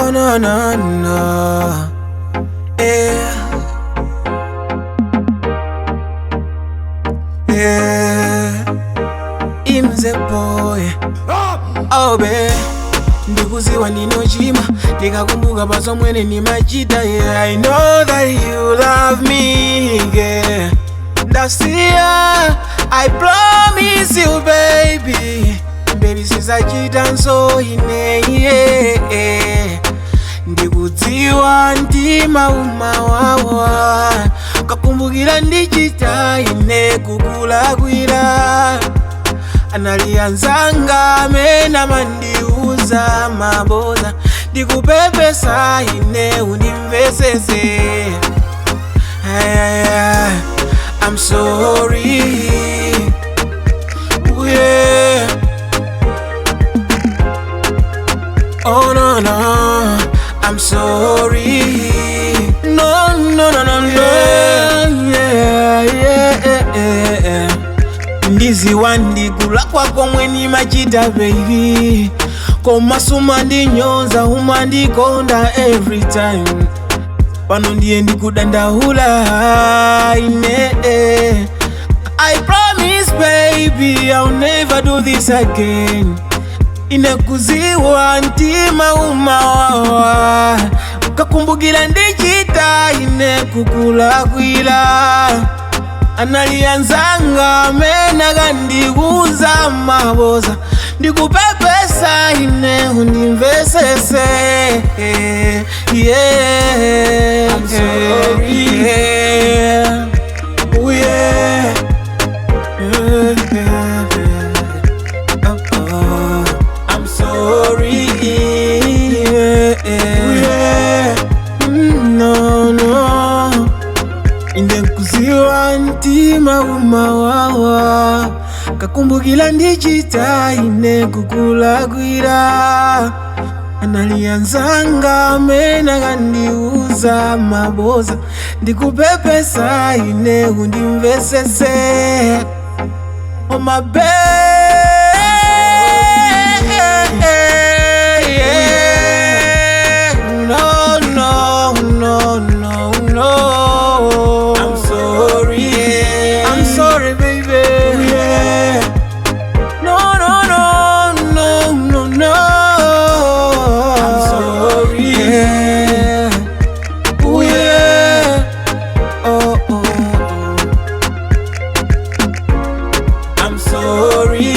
Oh no no no, yeah, yeah. iMzie boy, oh babe, ndikuziwa ninochima, ndikakumbuka paso mwene nimachita. Yeah, I know that you love me, yeah. Ndasiya, I promise you baby, baby sizachita nso ine, yeah. Ndikudziwa ntima umawawa, kakumbukira ndichita ine kukulakwira. Analianzanga amena mandiuza maboza, ndikupepesa ine unimvesese. I'm sorry, ooh, yeah. Oh no no, I'm sorry. No no no no no, yeah yeah yeah. Ndiziwa ndikulakwa komwe nimachita baby, koma suma ndinyoza umandikonda every time. Pano ndiye ndikudandaula ine. I promise baby I'll never do this again. Inekuziwa ntima umawawa, kakumbukira ndichita ine kukulakwira. Analianzanga amena kandiuza maboza, ndikupepesa ine unimvesese. Yeah, I'm sorry, yeah, ooh, yeah. I'm sorry, yeah. No no, indekuziwa ntima umawawa, kakumbukira ndichita ine kukulakwira. Analianzanga amena kandiuza maboza, ndikupepesa ine undimvesese. Oh my babe, yeah. No no no no no, I'm sorry, yeah. I'm sorry baby, yeah. No no no no no no, I'm sorry, yeah. Ooh, yeah. Oh oh oh, I'm sorry.